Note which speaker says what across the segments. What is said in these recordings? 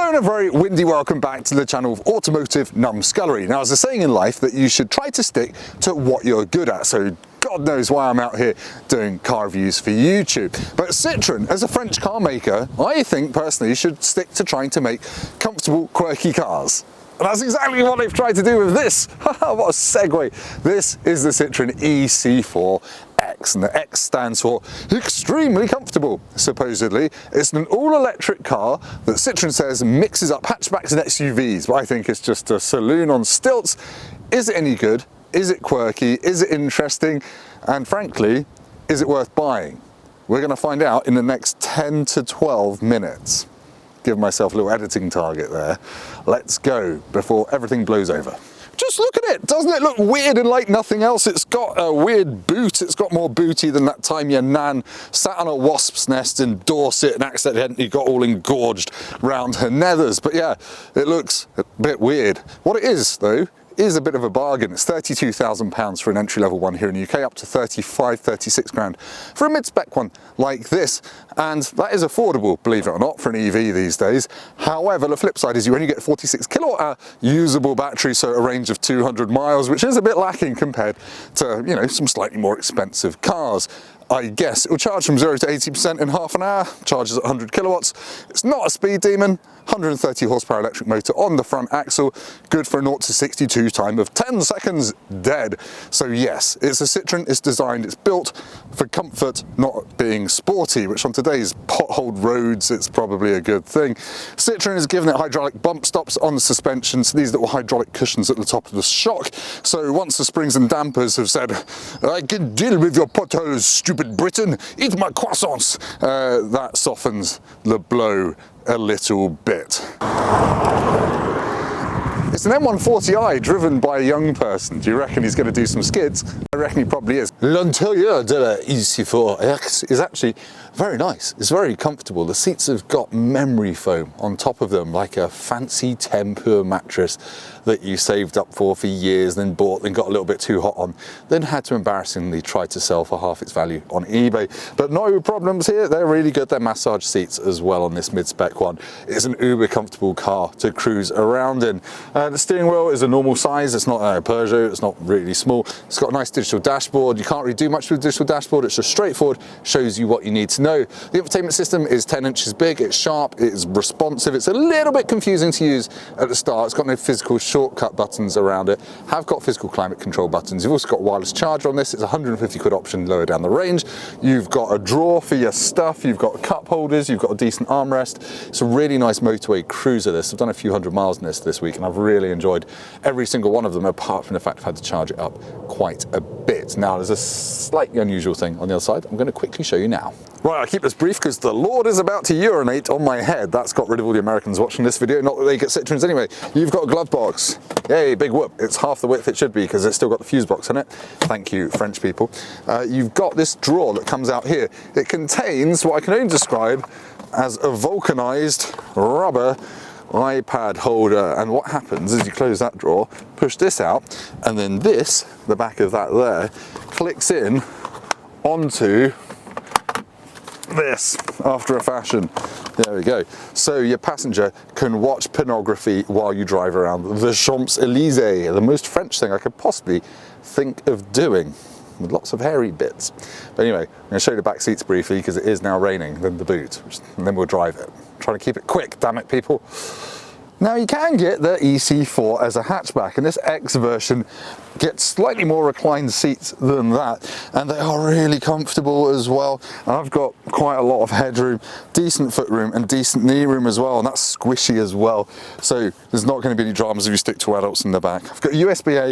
Speaker 1: Hello and a very windy welcome back to the channel of Automotive Numbskullery. Now, there's a saying in life that you should try to stick to what you're good at, so God knows why I'm out here doing car reviews for YouTube. But Citroen, as a French car maker, I think personally should stick to trying to make comfortable, quirky cars. And that's exactly what they've tried to do with this. What a segue. This is the Citroen e-C4 X, and the X stands for extremely comfortable, supposedly. It's an all-electric car that Citroen says mixes up hatchbacks and SUVs, but I think it's just a saloon on stilts. Is it any good? Is it quirky? Is it interesting? And frankly, is it worth buying? We're going to find out in the next 10 to 12 minutes. Give myself a little editing target there. Let's go before everything blows over. Just look at it, doesn't it look weird and like nothing else? It's got a weird boot, it's got more booty than that time your nan sat on a wasp's nest in Dorset and accidentally got all engorged round her nethers. But yeah, it looks a bit weird. What it is though, is a bit of a bargain. It's £32,000 for an entry-level one here in the UK, up to 35, 36 grand for a mid-spec one like this. And that is affordable, believe it or not, for an EV these days. However, the flip side is you only get 46 kilowatt hour usable battery, so a range of 200 miles, which is a bit lacking compared to, you know, some slightly more expensive cars. I guess it will charge from 0 to 80% in half an hour, charges at 100 kilowatts. It's not a speed demon, 130 horsepower electric motor on the front axle, good for a 0 to 62 time of 10 seconds dead. So yes, it's a Citroen, it's designed, it's built for comfort, not being sporty, which on today's potholed roads, it's probably a good thing. Citroen has given it hydraulic bump stops on the suspension, so these little hydraulic cushions at the top of the shock. So once the springs and dampers have said, I can deal with your potholes, stupid Britain, eat my croissants, that softens the blow a little bit. It's an M140i driven by a young person. Do you reckon he's going to do some skids? I reckon he probably is. L'intérieur de la e-C4 X is actually very nice. It's very comfortable. The seats have got memory foam on top of them, like a fancy Tempur mattress that you saved up for years, then bought, then got a little bit too hot on, then had to embarrassingly try to sell for half its value on eBay. But no problems here. They're really good. They're massage seats as well on this mid-spec one. It's an uber comfortable car to cruise around in. The steering wheel is a normal size. It's not a Peugeot. It's not really small. It's got a nice digital dashboard. You can't really do much with the digital dashboard. It's just straightforward, shows you what you need to know. The infotainment system is 10 inches big. It's sharp. It's responsive. It's a little bit confusing to use at the start. It's got no physical shortcut buttons around it. Have got physical climate control buttons. You've also got a wireless charger on this. It's a 150 quid option lower down the range. You've got a drawer for your stuff. You've got cup holders. You've got a decent armrest. It's a really nice motorway cruiser, this. I've done a few hundred miles in this week, and I've really enjoyed every single one of them, apart from the fact I've had to charge it up quite a bit. Now, there's a slightly unusual thing on the other side. I'm going to quickly show you now. Right, I'll keep this brief because the Lord is about to urinate on my head. That's got rid of all the Americans watching this video. Not that they get Citroens anyway. You've got a glove box. Yay, big whoop. It's half the width it should be because it's still got the fuse box in it. Thank you, French people. You've got this drawer that comes out here. It contains what I can only describe as a vulcanized rubber iPad holder, and what happens is you close that drawer, push this out, and then this, the back of that there, clicks in onto this after a fashion. There we go. So your passenger can watch pornography while you drive around the Champs-Élysées, the most French thing I could possibly think of doing, with lots of hairy bits. But anyway, I'm going to show you the back seats briefly because it is now raining, then the boot, and then we'll drive it. I'm trying to keep it quick, damn it, people. Now, you can get the e-C4 as a hatchback, and this X version gets slightly more reclined seats than that, and they are really comfortable as well. And I've got quite a lot of headroom, decent foot room, and decent knee room as well, and that's squishy as well. So there's not going to be any dramas if you stick to adults in the back. I've got USB-A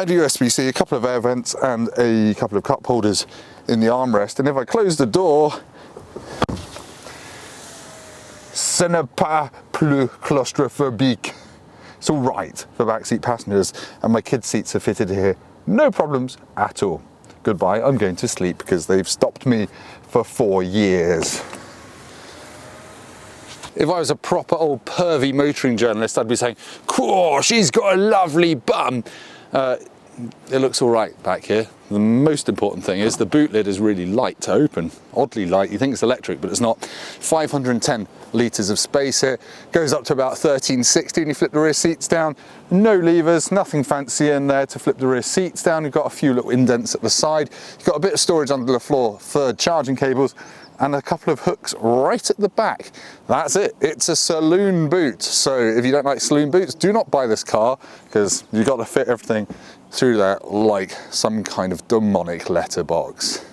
Speaker 1: and USB-C, a couple of air vents, and a couple of cup holders in the armrest. And if I close the door, ce n'est pas plus claustrophobique. It's all right for backseat passengers, and my kids' seats are fitted here. No problems at all. Goodbye, I'm going to sleep because they've stopped me for 4 years. If I was a proper old pervy motoring journalist, I'd be saying, cool, she's got a lovely bum. it looks all right back here. The most important thing is the boot lid is really light to open, oddly light. You think it's electric, but it's not. 510 litres of space here, goes up to about 1360 and you flip the rear seats down. No levers, nothing fancy in there to flip the rear seats down. You've got a few little indents at the side. You've got a bit of storage under the floor for charging cables and a couple of hooks right at the back. That's it, it's a saloon boot. So if you don't like saloon boots, do not buy this car, because you've got to fit everything through there like some kind of demonic letterbox.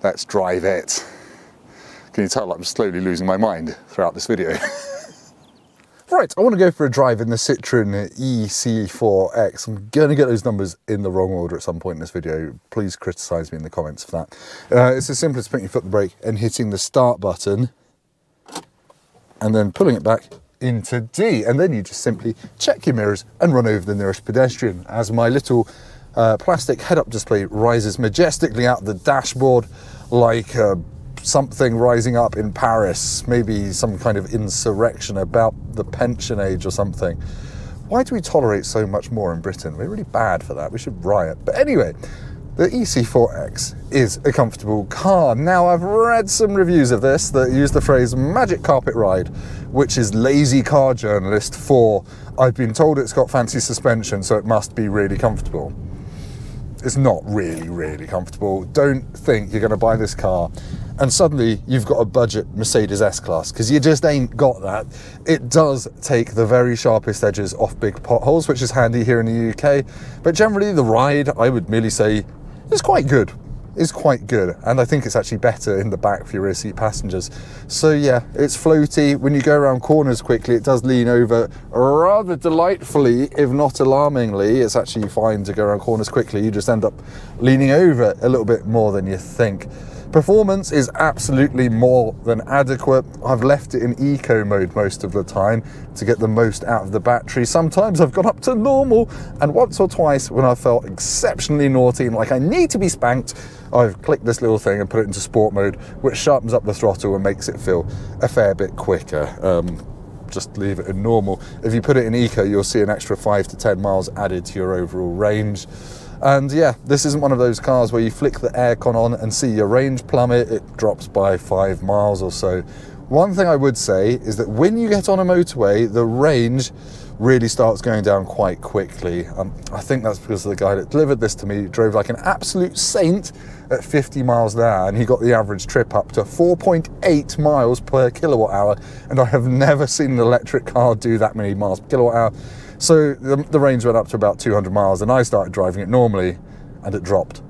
Speaker 1: Let's drive it. Can you tell I'm slowly losing my mind throughout this video? Right, I want to go for a drive in the Citroen e-C4X. I'm going to get those numbers in the wrong order at some point in this video. Please criticise me in the comments for that. It's as simple as putting your foot on the brake and hitting the start button and then pulling it back into D. And then you just simply check your mirrors and run over the nearest pedestrian as my little plastic head-up display rises majestically out of the dashboard like something rising up in Paris, maybe some kind of insurrection about the pension age or something. Why do we tolerate so much more in Britain? We're really bad for that. We should riot. But anyway, the e-C4X is a comfortable car. Now, I've read some reviews of this that use the phrase magic carpet ride, which is lazy car journalist for I've been told it's got fancy suspension, so it must be really comfortable. It's not really comfortable. Don't think you're going to buy this car and suddenly you've got a budget Mercedes S-Class, because you just ain't got that. It does take the very sharpest edges off big potholes, which is handy here in the UK, but generally the ride, I would merely say, is quite good. Is quite good, and I think it's actually better in the back for your rear seat passengers. So yeah, it's floaty. When you go around corners quickly, it does lean over rather delightfully, if not alarmingly. It's actually fine to go around corners quickly. You just end up leaning over a little bit more than you think. Performance is absolutely more than adequate. I've left it in eco mode most of the time to get the most out of the battery. Sometimes I've gone up to normal, and once or twice when I felt exceptionally naughty and like I need to be spanked, I've clicked this little thing and put it into sport mode, which sharpens up the throttle and makes it feel a fair bit quicker. Just leave it in normal. If you put it in eco, you'll see an extra 5 to 10 miles added to your overall range. And yeah, this isn't one of those cars where you flick the aircon on and see your range plummet. It drops by 5 miles or so. One thing I would say is that when you get on a motorway, the range really starts going down quite quickly. I think that's because the guy that delivered this to me drove like an absolute saint at 50 miles an hour, and he got the average trip up to 4.8 miles per kilowatt hour, and I have never seen an electric car do that many miles per kilowatt hour. So the range went up to about 200 miles, and I started driving it normally, and it dropped.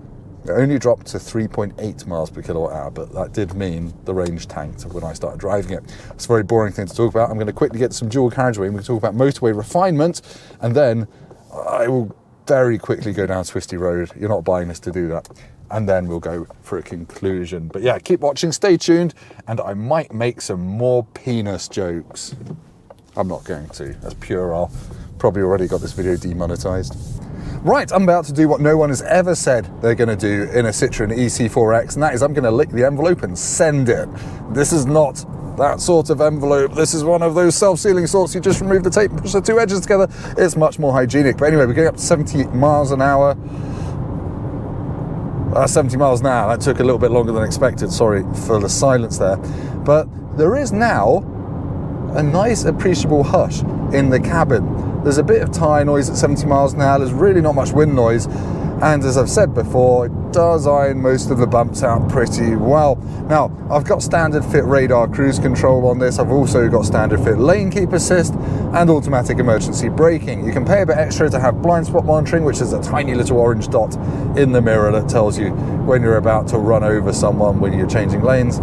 Speaker 1: It only dropped to 3.8 miles per kilowatt hour, but that did mean the range tanked when I started driving it. It's a very boring thing to talk about. I'm going to quickly get some dual carriageway, and we can talk about motorway refinement, and then I will very quickly go down Twisty Road. You're not buying this to do that. And then we'll go for a conclusion. But yeah, keep watching, stay tuned, and I might make some more penis jokes. I'm not going to, that's puerile. Probably already got this video demonetized. Right, I'm about to do what no one has ever said they're going to do in a Citroen e-C4X, and that is I'm going to lick the envelope and send it. This is not that sort of envelope. This is one of those self-sealing sorts. You just remove the tape and push the two edges together. It's much more hygienic. But anyway, we're going up to 70 miles an hour. 70 miles an hour. That took a little bit longer than expected. Sorry for the silence there. But there is now a nice appreciable hush in the cabin. There's a bit of tyre noise at 70 miles an hour. There's really not much wind noise. And as I've said before, it does iron most of the bumps out pretty well. Now, I've got standard fit radar cruise control on this. I've also got standard fit lane keep assist and automatic emergency braking. You can pay a bit extra to have blind spot monitoring, which is a tiny little orange dot in the mirror that tells you when you're about to run over someone when you're changing lanes.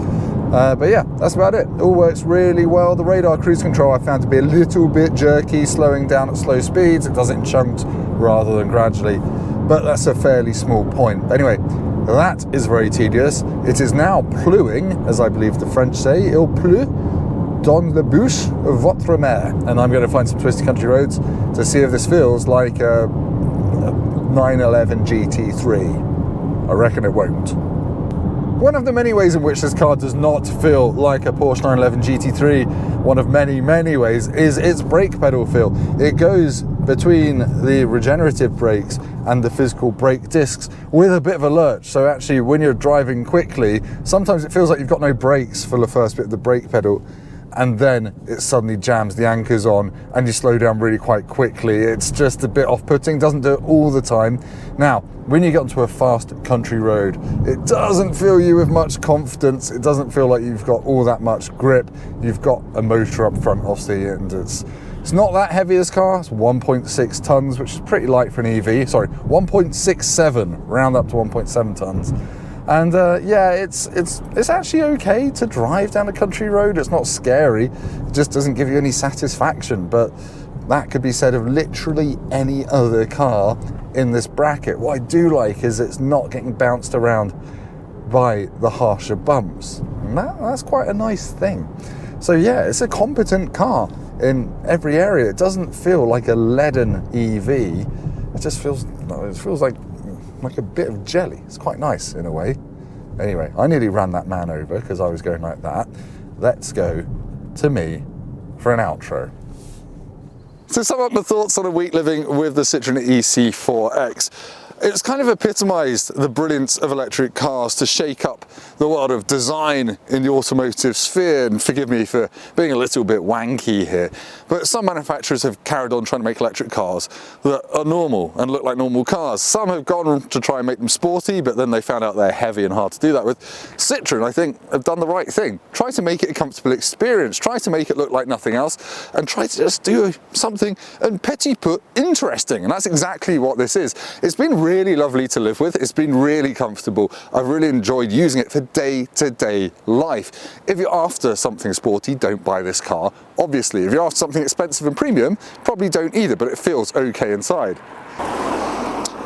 Speaker 1: But yeah, that's about it. It all works really well. The radar cruise control I found to be a little bit jerky, slowing down at slow speeds. It does it in chunks rather than gradually, but that's a fairly small point. Anyway, that is very tedious. It is now pluing, as I believe the French say. Il pleut dans la bouche of votre mère. And I'm going to find some twisty country roads to see if this feels like a 911 GT3. I reckon it won't. One of the many ways in which this car does not feel like a Porsche 911 GT3, one of many ways, is its brake pedal feel. It goes between the regenerative brakes and the physical brake discs with a bit of a lurch. So actually when you're driving quickly, sometimes it feels like you've got no brakes for the first bit of the brake pedal, and then it suddenly jams the anchors on and you slow down really quite quickly. It's just a bit off-putting, doesn't do it all the time. Now, when you get onto a fast country road, it doesn't fill you with much confidence. It doesn't feel like you've got all that much grip. You've got a motor up front, obviously, and it's not that heavy, this car. It's 1.6 tons, which is pretty light for an EV. Sorry, 1.67, round up to 1.7 tons. And yeah, it's actually okay to drive down a country road. It's not scary. It just doesn't give you any satisfaction. But that could be said of literally any other car in this bracket. What I do like is it's not getting bounced around by the harsher bumps. And that's quite a nice thing. So yeah, it's a competent car in every area. It doesn't feel like a leaden EV. It just feels like a bit of jelly. It's quite nice in a way. Anyway, I nearly ran that man over because I was going like that. Let's go to me for an outro. To sum up my thoughts on a week living with the Citroen e-C4X, it's kind of epitomised the brilliance of electric cars to shake up the world of design in the automotive sphere. And forgive me for being a little bit wanky here, but some manufacturers have carried on trying to make electric cars that are normal and look like normal cars. Some have gone to try and make them sporty, but then they found out they're heavy and hard to do that with. Citroen, I think, have done the right thing. Try to make it a comfortable experience, try to make it look like nothing else, and try to just do something and petit peu interesting. And that's exactly what this is. It's been really lovely to live with. It's been really comfortable. I've really enjoyed using it for day-to-day life. If you're after something sporty, don't buy this car. Obviously, if you're after something expensive and premium, probably don't either, but it feels okay inside.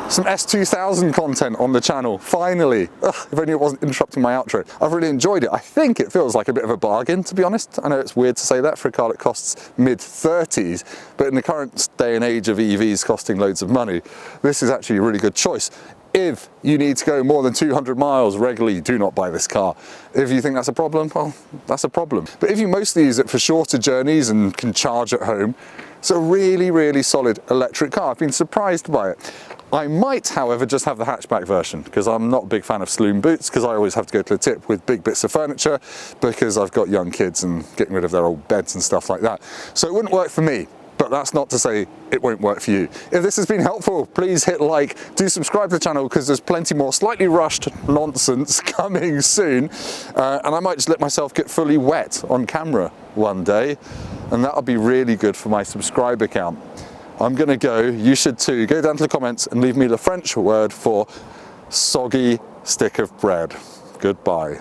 Speaker 1: Some S2000 content on the channel, finally. Ugh, if only it wasn't interrupting my outro. I've really enjoyed it. I think it feels like a bit of a bargain, to be honest. I know it's weird to say that for a car that costs mid-30s, but in the current day and age of EVs costing loads of money, this is actually a really good choice. If you need to go more than 200 miles regularly, do not buy this car. If you think that's a problem, well, that's a problem. But if you mostly use it for shorter journeys and can charge at home, it's a really, really solid electric car. I've been surprised by it. I might, however, just have the hatchback version because I'm not a big fan of saloon boots because I always have to go to the tip with big bits of furniture because I've got young kids and getting rid of their old beds and stuff like that. So it wouldn't work for me. But that's not to say it won't work for you. If this has been helpful, please hit like, do subscribe to the channel because there's plenty more slightly rushed nonsense coming soon. And I might just let myself get fully wet on camera one day, and that'll be really good for my subscriber count. I'm gonna go, you should too. Go down to the comments and leave me the French word for soggy stick of bread. Goodbye.